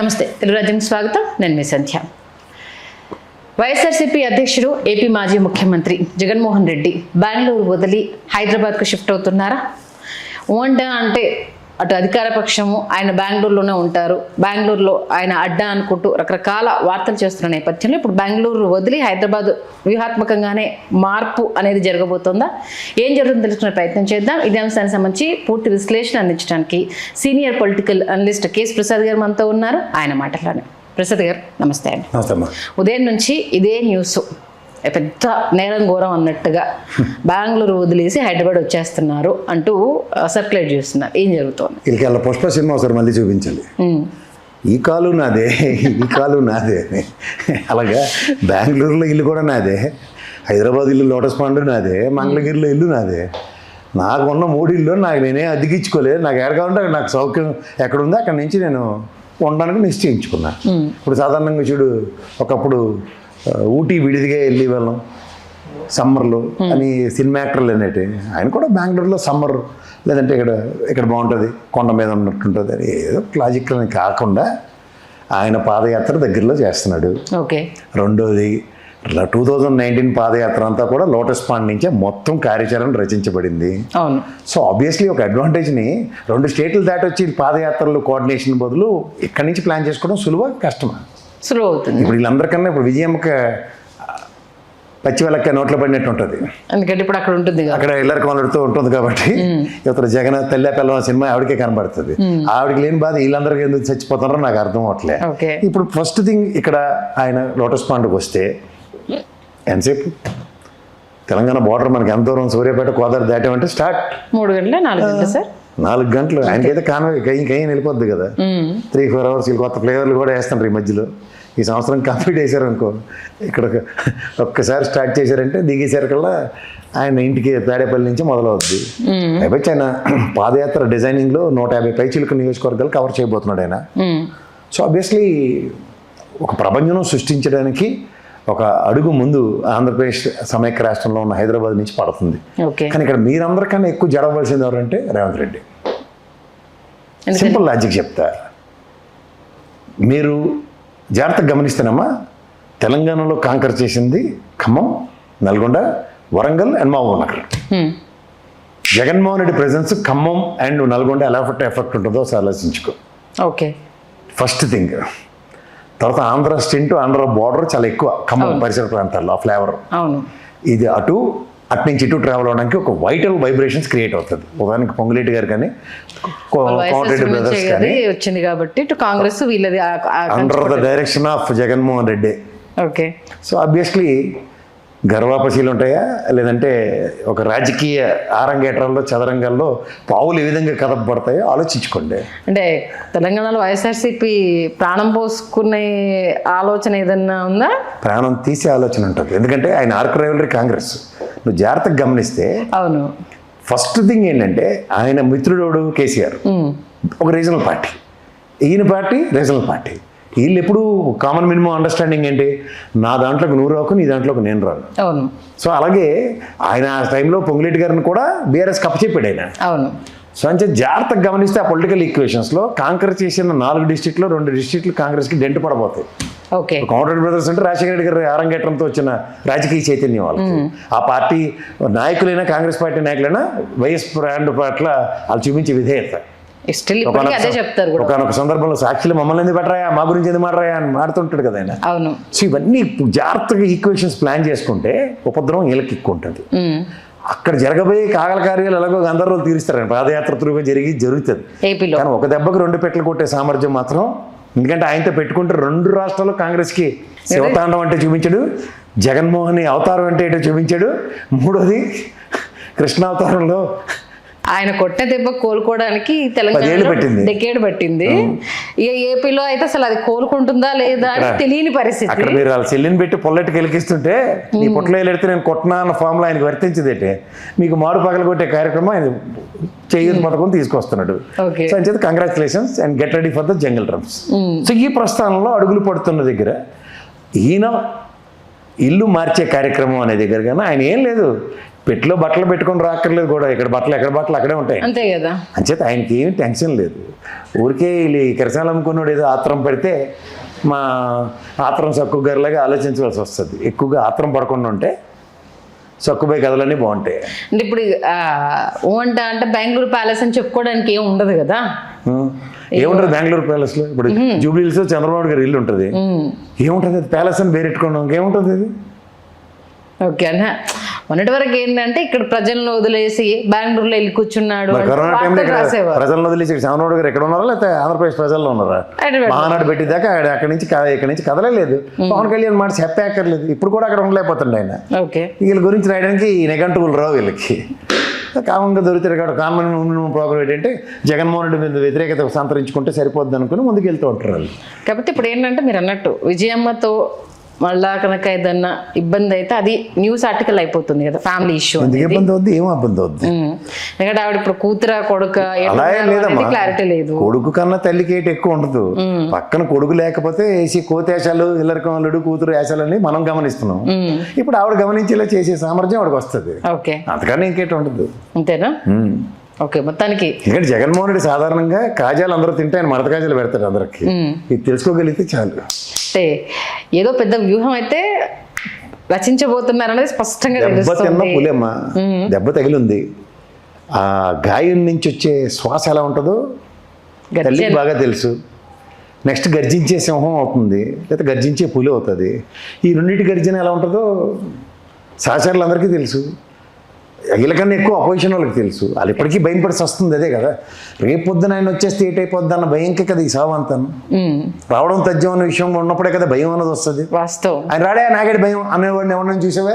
నమస్తే తెలుగు రాజ్యం స్వాగతం. నేను మీ సంధ్య. వైఎస్ఆర్సీపీ అధ్యక్షుడు ఏపీ మాజీ ముఖ్యమంత్రి జగన్మోహన్ రెడ్డి బెంగళూరు వదిలి హైదరాబాద్కు షిఫ్ట్ అవుతున్నారా? అంటే అటు అధికార పక్షము ఆయన బెంగళూరులోనే ఉంటారు, బెంగళూరులో ఆయన అడ్డా అనుకుంటూ రకరకాల వార్తలు చేస్తున్న నేపథ్యంలో ఇప్పుడు బెంగళూరు వదిలి హైదరాబాద్ వ్యూహాత్మకంగానే మార్పు అనేది జరగబోతోందా? ఏం జరుగుతుందో తెలుసుకునే ప్రయత్నం చేద్దాం. ఇదే అంశానికి సంబంధించి పూర్తి విశ్లేషణ అందించడానికి senior political analyst KS Prasad గారు మనతో ఉన్నారు. ఆయన మాటల్లోనే. ప్రసాద్ గారు నమస్తే అండి. ఉదయం నుంచి ఇదే న్యూస్, పెద్ద నేరం ఘోరం అన్నట్టుగా బెంగళూరు వదిలేసి హైదరాబాద్ వచ్చేస్తున్నారు అంటూ సర్క్యులేట్ చేస్తున్నారు. ఏం జరుగుతుంది? వీళ్ళకి పుష్ప సినిమా ఒకసారి మళ్ళీ చూపించాలి. ఈ కాలు నాదే, ఈ కాలు నాదే. అలాగా బెంగళూరులో ఇల్లు కూడా నాదే, హైదరాబాద్ ఇల్లు లోటస్ పాండ్ నాదే, మంగళగిరిలో ఇల్లు నాదే. నాకున్న 3 ఇల్లు నేనే అద్దెకించుకోలేదు. నాకు ఎక్కడ కావాలంటే నాకు సౌఖ్యం ఎక్కడ ఉందో అక్కడి నుంచి నేను ఉండడానికి నిశ్చయించుకున్నా. ఇప్పుడు సాధారణంగా చూడు, ఒకప్పుడు ఊటీ విడిదిగా వెళ్ళి వాళ్ళం సమ్మర్లో అని సినిమా యాక్టర్లు అనేటి, ఆయన కూడా బెంగళూరులో సమ్మర్ లేదంటే ఇక్కడ బాగుంటుంది, కొండ మీద ఉన్నట్టుంటుంది అని ఏదో లాజికల్ అని కాకుండా ఆయన పాదయాత్ర దగ్గరలో చేస్తున్నాడు. ఓకే. రెండోది 2019 పాదయాత్ర అంతా కూడా లోటస్ పాండ్ నుంచే మొత్తం కార్యాచరణ రచించబడింది. సో ఆబ్వియస్లీ ఒక అడ్వాంటేజ్ని 2 స్టేట్లు దాటి వచ్చి పాదయాత్రలు కోఆర్డినేషన్ బదులు ఇక్కడి నుంచి ప్లాన్ చేసుకోవడం సులువా కష్టమా? సులువు అవుతుంది. ఇప్పుడు వీళ్ళందరికన్నా ఇప్పుడు విజయమ్మకి పచ్చి వెళ్ళక్క నోట్లో పడినట్టు ఉంటుంది. ఎందుకంటే ఇప్పుడు అక్కడ ఉంటుంది, అక్కడ ఎల్లరి కోనడుతూ ఉంటుంది కాబట్టి ఇతర జగన్ తల్లి పిల్లవ సినిమా ఆవిడకే కనబడుతుంది. ఆవిడకి లేని బాధ వీళ్ళందరికీ ఎందుకు చచ్చిపోతున్నారో నాకు అర్థం అవట్లే. ఇప్పుడు ఫస్ట్ థింగ్ ఇక్కడ ఆయన లోటస్ పాండ్కి వస్తే ఎంతసేపు తెలంగాణ బార్డర్ మనకి ఎంత దూరం, సూర్యాపేట కోదారు దాటామంటే స్టార్ట్ 3 గంటల 4 గంటలు సార్, 4 గంటలు. ఆయనకైతే కాన్వే కయ్యి వెళ్ళిపోద్ది కదా, 3-4 అవర్స్. వీళ్ళు కొత్త ఫ్లేవర్లు కూడా వేస్తారు ఈ మధ్యలో. ఈ సంవత్సరం కంప్లీట్ చేశారు అనుకో, ఇక్కడ ఒక్కసారి స్టార్ట్ చేశారంటే దిగేసరికల్లా ఆయన ఇంటికి తాడేపల్లి నుంచి మొదలవుద్ది. అయిపోయి ఆయన పాదయాత్ర డిజైనింగ్లో 150 పైచిలుక నియోజకవర్గాలు కవర్ చేయబోతున్నాడు ఆయన. సో ఆబ్వియస్లీ ఒక ప్రపంచం సృష్టించడానికి ఒక అడుగు ముందు ఆంధ్రప్రదేశ్ సమైక్య రాష్ట్రంలో ఉన్న హైదరాబాద్ నుంచి పడుతుంది. కానీ ఇక్కడ మీరందరికన్నా ఎక్కువ జడవలసింది ఎవరంటే రేవంత్ రెడ్డి. సింపుల్ లాజిక్ చెప్తా, మీరు జాగ్రత్తగా గమనిస్తేనమ్మా, తెలంగాణలో కాంకర్ చేసింది Khammam, Nalgonda, Warangal and Mahabubnagar. Jaganmohan Reddy presence Khammam and Nalgonda ఎలా ఎఫెక్ట్ ఉంటుందో ఆలోచించుకో. Okay, first thing. తర్వాత ఆంధ్ర స్టెంట్, ఆంధ్ర బార్డర్ చాలా ఎక్కువ ఖమ్మం పరిసర ప్రాంతాల్లో ఆ ఫ్లేవర్. ఇది అటు నుంచి ఇటు ట్రావెల్ అవడానికి ఒక వైటల్ వైబ్రేషన్స్ క్రియేట్ అవుతుంది. ఉదాహరణకి పొంగులేటి గారు కానీ కోమటిరెడ్డి బ్రదర్స్ కానీ వచ్చింది కాబట్టి కాంగ్రెస్ వీళ్ళది under the direction of Jaganmohan Reddy. Okay. So obviously గర్వాపశీలు ఉంటాయా, లేదంటే ఒక రాజకీయ ఆరంగేట్రాల్లో చదరంగాల్లో పావులు ఏ విధంగా కదపబడతాయో ఆలోచించుకోండి. అంటే తెలంగాణలో వైఎస్ఆర్సీపీ ప్రాణం పోసుకునే ఆలోచన ఏదన్నా ఉందా? ప్రాణం తీసే ఆలోచన ఉంటుంది. ఎందుకంటే ఆయన ఆర్క్ రైవలరీ కాంగ్రెస్. నువ్వు జాగ్రత్తగా గమనిస్తే అవును, ఫస్ట్ థింగ్ ఏంటంటే ఆయన మిత్రుడు కేసీఆర్ ఒక రీజనల్ పార్టీ, ఈయన పార్టీ రీజనల్ పార్టీ. వీళ్ళు ఎప్పుడు కామన్ మినిమం అండర్స్టాండింగ్ ఏంటి, నా దాంట్లోకి నువ్వు రాకు, నీ దాంట్లోకి నేను రాను. అవును. సో అలాగే ఆయన ఆ టైంలో పొంగులేటి గారిని కూడా బీఆర్ఎస్ కప్పచెప్పాడు ఆయన. అవును. సో అంటే జాగ్రత్తగా గమనిస్తే ఆ పొలిటికల్ ఈక్వేషన్స్లో కాంకర్ చేసిన 4 డిస్ట్రిక్ట్లో 2 డిస్ట్రిక్ట్లు కాంగ్రెస్కి డెంట్ పడబోతాయి. ఓకే. కోమటిరెడ్డి బ్రదర్స్ అంటే రాజశేఖర రెడ్డి గారి ఆరంగేట్రంతో వచ్చిన రాజకీయ చైతన్యం వాళ్ళకి. ఆ పార్టీ నాయకులైనా, కాంగ్రెస్ పార్టీ నాయకులైనా వైఎస్ బ్రాండ్ పట్ల వాళ్ళు చూపించే విధేయత. ఒకనొక సందర్భంలో సాక్షులు మమ్మల్ని ఎందుకు పెట్టరాయా, మా గురించి ఎందుకు మాట్లాడాయా అని మాడుతుంటాడు కదా ఆయన. అవును. సో ఇవన్నీ జాగ్రత్తగా ఈక్వేషన్స్ ప్లాన్ చేసుకుంటే ఉపద్రవం వీళ్ళకి ఎక్కువ ఉంటుంది. అక్కడ జరగబోయే కాగల కార్యాలు ఎలాగో గందరగోళం తీరుస్తారని పాదయాత్ర త్రూగా జరుగుతుంది. కానీ ఒక దెబ్బకు 2 పెట్టలు కొట్టే సామర్థ్యం మాత్రం, ఎందుకంటే ఆయనతో పెట్టుకుంటే 2 రాష్ట్రాల్లో కాంగ్రెస్కి శివతాండం అంటే చూపించాడు, జగన్మోహన్ అవతారం అంటే ఏంటో చూపించాడు. 3వది కృష్ణావతారంలో ఆయన కొట్టే దెబ్బ కోలుకోవడానికి తెలంగాణ డెకేడ్ పట్టింది. ఇక ఏపీలో అయితే అసలు అది కోలుకుంటుందా లేదా అని తెలియని పరిస్థితి. అక్కడ మీరు వాళ్ళ చెల్లిని పెట్టి పొల్లెట్కి ఎలికిస్తుంటే నీ పొట్టలో వెళ్తే నేను కొట్టినా అన్న ఫామ్లో ఆయనకు వర్తించదేంటే మీకు మాడు పగలు కొట్టే కార్యక్రమం ఆయన చేయూత పథకం తీసుకొస్తున్నాడు. సో అని చేత congratulations and get ready for the jungle drums. So ఈ ప్రస్థానంలో అడుగులు పడుతున్న దగ్గర ఈయన ఇల్లు మార్చే కార్యక్రమం అనే దగ్గర కానీ ఆయన ఏం లేదు, పెట్టులో బట్టలు పెట్టుకొని రాక్కర్లేదు కూడా, ఇక్కడ బట్టలు ఎక్కడ బట్టలు అక్కడే ఉంటాయి. అంతే కదా. అంచేత ఆయనకి ఏమి టెన్షన్ లేదు. ఊరికే వీళ్ళు కిరసాలు అమ్ముకున్నాడు ఏదో ఆత్రం పడితే మా ఆత్రం సక్కు గారిలాగా ఆలోచించవలసి వస్తుంది. ఎక్కువగా ఆత్రం పడకుండా ఉంటే సక్కుపోయి కథలన్నీ బాగుంటాయి. అంటే ఇప్పుడు ఓంట అంటే బెంగళూరు ప్యాలెస్ అని చెప్పుకోవడానికి ఏం ఉండదు కదా. ఏముంటుంది బెంగళూరు ప్యాలెస్లో? ఇప్పుడు జూబ్లీహిల్స్ చంద్రబాబు గారి ఇల్లు ఉంటుంది, ఏముంటుంది అది ప్యాలెస్ అని పేరెట్టుకోవడం, ఇంకేముంటుంది అది? ఓకే అన్న, మొన్నటి వరకు ఏంటంటే ఇక్కడ ప్రజలను వదిలేసి బెంగళూరులో వెళ్ళి కూర్చున్నాడు మరి అంటే కరోనా టైంలో వార్తలు ఇక్కడ రాసేవారు. ప్రజలను వదిలేసి చంద్రబాబు గారు ఎక్కడ ఉన్నారా, లేకపోతే ఆంధ్రప్రదేశ్ ప్రజల్లో ఉన్నారా? హైదరాబాద్. మహానాడు పెట్టేదాకా ఇక్కడి నుంచి కదలే లేదు. పవన్ కళ్యాణ్ మాట చెప్పక్కర్లేదు, ఇప్పుడు కూడా అక్కడ ఉండలేకపోతుండే ఆయన. ఓకే. వీళ్ళ గురించి రాయడానికి నెగంటువులు రావు వీళ్ళకి. కామంగా దొరుకుతారు కాబట్టి కామన్ ప్రోగ్రామ్ ఏంటంటే జగన్మోహన్ రెడ్డి మీద వ్యతిరేకత సంతరించుకుంటే సరిపోద్ది అనుకుని ముందుకు వెళ్తూ ఉంటారు వాళ్ళు. కాబట్టి ఇప్పుడు ఏంటంటే మీరు అన్నట్టు విజయమ్మతో మళ్ళా కనుక ఏదన్నా ఇబ్బంది అయితే అది న్యూస్ ఆర్టికల్ అయిపోతుంది కదా, ఫ్యామిలీ ఇష్యూ. ఎందుకు ఇబ్బంది అవుద్ది, ఏం ఇబ్బంది అవుద్ది? ఎందుకంటే ఆవిడ ఇప్పుడు కూతురా కొడుక అలా ఏం లేదమ్మా, క్లారిటీ లేదు. కొడుకు కన్నా తల్లికి ఏటి ఎక్కువ ఉండదు. పక్కన కొడుకు లేకపోతే వేసి కోతేశాలు ఇల్లరికం అల్లుడు కూతురు వేషాలని మనం గమనిస్తున్నాం. ఇప్పుడు ఆవిడ గమనించేలా చేసే సామర్థ్యం ఆవిడకి వస్తుంది, ఓకే. అంతకన్నా ఇంకేటి ఉండదు. అంతేనా? ఓకే. మొత్తానికి ఎందుకంటే జగన్మోహన్ రెడ్డి సాధారణంగా కాజాలు అందరూ తింటే ఆయన మడత కాజాలు పెడతాడు అందరికి, ఇది తెలుసుకోగలిగితే చాలు. అంటే ఏదో పెద్ద వ్యూహం అయితే రచించబోతున్నారు అనేది స్పష్టంగా దెబ్బ తిన్న తెలుస్తుంది. పులెమ్మ, దెబ్బ తగిలింది. ఆ గాయం నుంచి వచ్చే శ్వాస ఎలా ఉంటుందో తల్లికి బాగా తెలుసు. నెక్స్ట్ గర్జించే సింహం అవుతుంది, లేదా గర్జించే పులి అవుతుంది. ఈ రెండింటి గర్జన ఎలా ఉంటుందో సహచరులందరికీ తెలుసు, వీళ్ళకన్నా ఎక్కువ అపోజిషన్ వాళ్ళకి తెలుసు. వాళ్ళు ఇప్పటికీ భయపడిసి వస్తుంది అదే కదా. రేపు పొద్దున ఆయన వచ్చేస్తే ఏటైపోద్ది అన్న భయంకే కదా ఈ సావు అంతాను. రావడం తథ్యం అన్న విషయం ఉన్నప్పుడే కదా భయం అన్నది వస్తుంది. వాస్తవం. ఆయన రాడే నాగడి భయం అనేవాడిని ఎవరిని చూసావా?